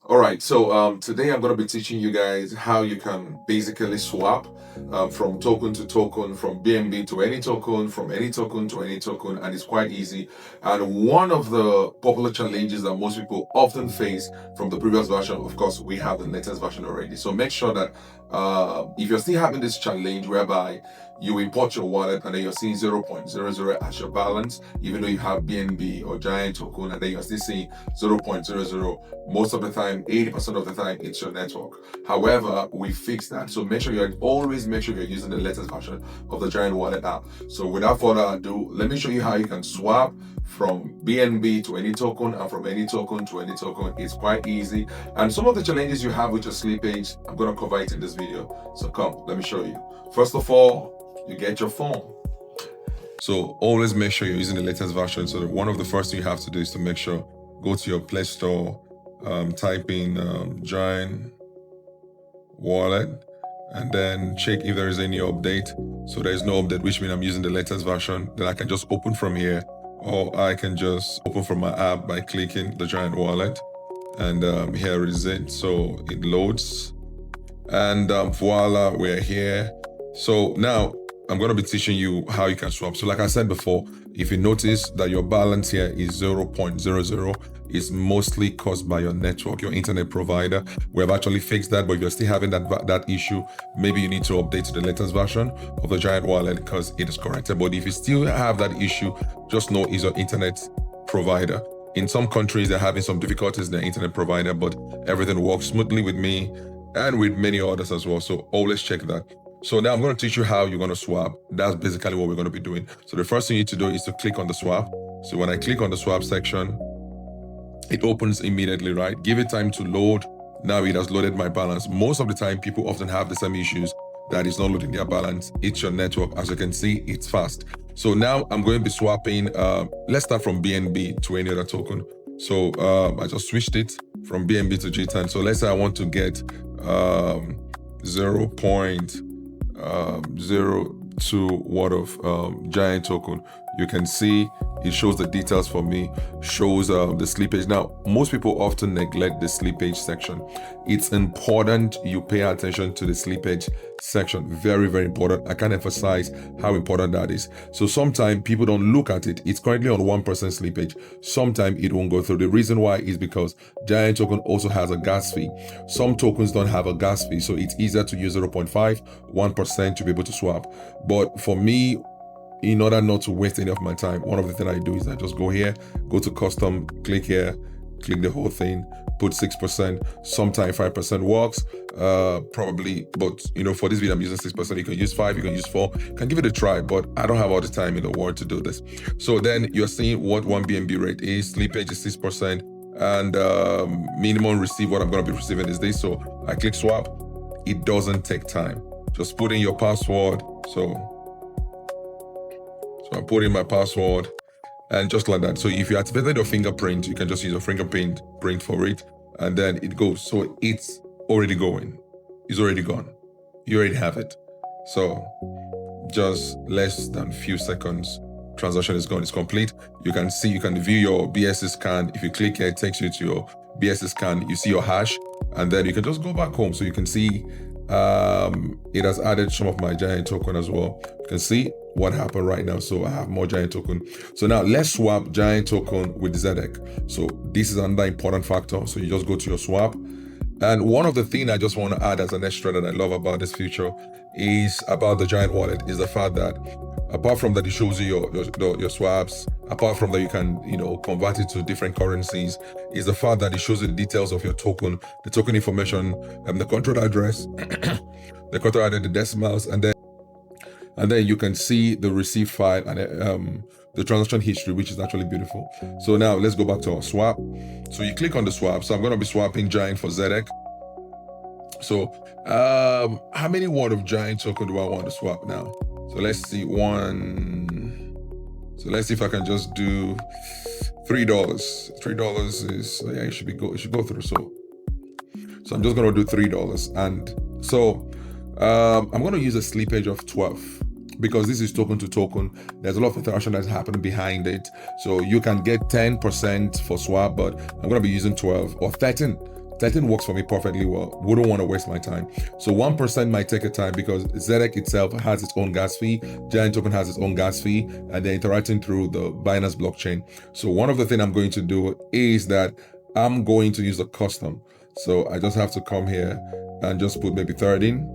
All right, so today I'm going to be teaching you guys how you can basically swap from token to token, from BNB to any token, from any token to any token, and it's quite easy. And one of the popular challenges that most people often face from the previous version, of course, we have the latest version already. So make sure that if you're still having this challenge whereby you import your wallet and then you're seeing 0.00 as your balance, even though you have BNB or Giant token, and then you're still seeing 0.00, most of the time, 80% of the time, it's your network. However, we fixed that. So make sure you're using the latest version of the Giant Wallet app. So without further ado, let me show you how you can swap from BNB to any token and from any token to any token. It's quite easy. And some of the challenges you have with your slippage, I'm going to cover it in this video. So come, let me show you. First of all, you get your phone. So always make sure you're using the latest version. So one of the first things you have to do is to make sure, go to your Play Store, type in Giant Wallet, and then check if there is any update. So there is no update, which means I'm using the latest version. Then I can just open from here, or I can just open from my app by clicking the Giant Wallet. And here is it. So it loads, and voila, we're here. So now I'm going to be teaching you how you can swap. So like I said before, if you notice that your balance here is 0.00, it's mostly caused by your network, your internet provider. We have actually fixed that, but if you're still having that issue, maybe you need to update to the latest version of the Giant Wallet because it is corrected. But if you still have that issue, just know it's your internet provider. In some countries, they're having some difficulties in their internet provider, but everything works smoothly with me and with many others as well. So always check that. So now I'm going to teach you how you're going to swap. That's basically what we're going to be doing. So the first thing you need to do is to click on the swap. So when I click on the swap section, it opens immediately, right? Give it time to load. Now it has loaded my balance. Most of the time, people often have the same issues that is not loading their balance. It's your network. As you can see, it's fast. So now I'm going to be swapping. Let's start from BNB to any other token. So I just switched it from BNB to GTAN. So let's say I want to get 0.02 worth of Giant token. You can see it shows the details for me, shows the slippage. Now, most people often neglect the slippage section. It's important you pay attention to the slippage section. Very, very important. I can't emphasize how important that is. So sometimes people don't look at it. It's currently on 1% slippage. Sometimes it won't go through. The reason why is because Giant token also has a gas fee. Some tokens don't have a gas fee, so it's easier to use 0.5, 1% to be able to swap. But for me, in order not to waste any of my time, one of the things I do is I just go here, go to custom, click here, click the whole thing, put 6%. Sometimes 5% works, probably, but for this video I'm using 6%. You can use 5, you can use 4, can give it a try, but I don't have all the time in the world to do this. So then you're seeing what 1 BNB rate is. Slippage is 6%, and minimum receive, what I'm going to be receiving is this. So I click swap. It doesn't take time. Just put in your password. So I put in my password, and just like that. So if you activated your fingerprint, you can just use your fingerprint for it, and then it goes. So it's already going. It's already gone. You already have it. So just less than few seconds, transaction is gone. It's complete. You can see, you can view your BSC scan. If you click here, it takes you to your BSC scan. You see your hash, and then you can just go back home. So you can see it has added some of my Giant token as well. You can see what happened right now. So I have more Giant token. So now let's swap Giant token with ZX. So this is another important factor. So you just go to your swap. And one of the things I just want to add as an extra that I love about this feature is about the Giant wallet is the fact that apart from that it shows you your swaps, apart from that you can convert it to different currencies, is the fact that it shows you the details of your token, the token information, the contract address, the contract address, the decimals, and then you can see the receipt file and the transaction history, which is actually beautiful. So now let's go back to our swap. So you click on the swap. So I'm going to be swapping Giant for ZX. So how many worth of Giant token do I want to swap now? So let's see, one. So let's see if I can just do $3. $3 is, yeah, it should go through. So I'm just going to do $3. And so I'm going to use a slippage of 12. Because this is token to token, there's a lot of interaction that's happening behind it. So you can get 10% for swap, but I'm going to be using 12 or 13. 13 works for me perfectly well. Wouldn't want to waste my time. So 1% might take a time because ZX itself has its own gas fee, Giant Token has its own gas fee, and they're interacting through the Binance blockchain. So one of the things I'm going to do is that I'm going to use a custom. So I just have to come here and just put maybe 13%.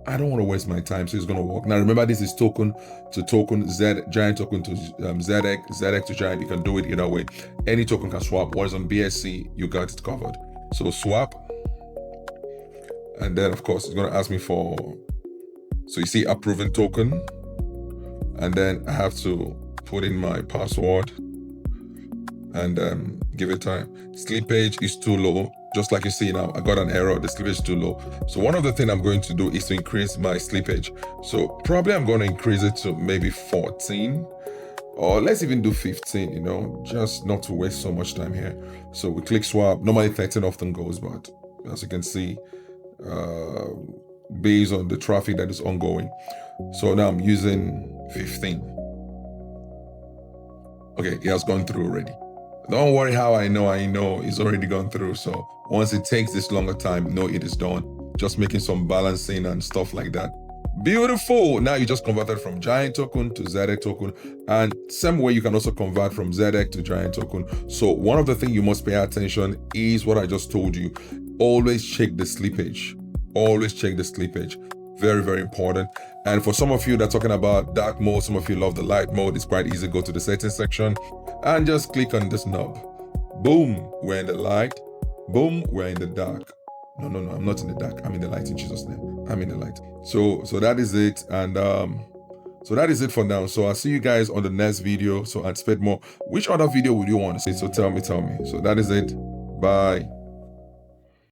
I don't want to waste my time, so it's going to work. Now remember, this is token to token, Giant token to ZX to Giant. You can do it either way. Any token can swap. Whereas on BSC, you got it covered. So swap, and then of course it's going to ask me for, so you see approving token, and then I have to put in my password and give it time. Slippage is too low. Just like you see now, I got an error, the slippage is too low. So one of the things I'm going to do is to increase my slippage. So probably I'm going to increase it to maybe 14, or let's even do 15, you know, just not to waste so much time here. So we click swap. Normally 13 often goes, but as you can see, based on the traffic that is ongoing. So now I'm using 15. Okay, it has gone through already. Don't worry how I know it's already gone through. So once it takes this longer time, no, it is done. Just making some balancing and stuff like that. Beautiful. Now you just converted from Giant token to ZX token, and same way you can also convert from ZX to Giant token. So one of the things you must pay attention is what I just told you. Always check the slippage. Always check the slippage. Very, very important. And for some of you that are talking about dark mode, some of you love the light mode, it's quite easy. Go to the settings section and just click on this knob. Boom, we're in the light. Boom, we're in the dark. No, I'm not in the dark. I'm in the light in Jesus' name. I'm in the light. So that is it. And so that is it for now. So I'll see you guys on the next video. So I'd expect more. Which other video would you want to see? So tell me. So that is it. Bye.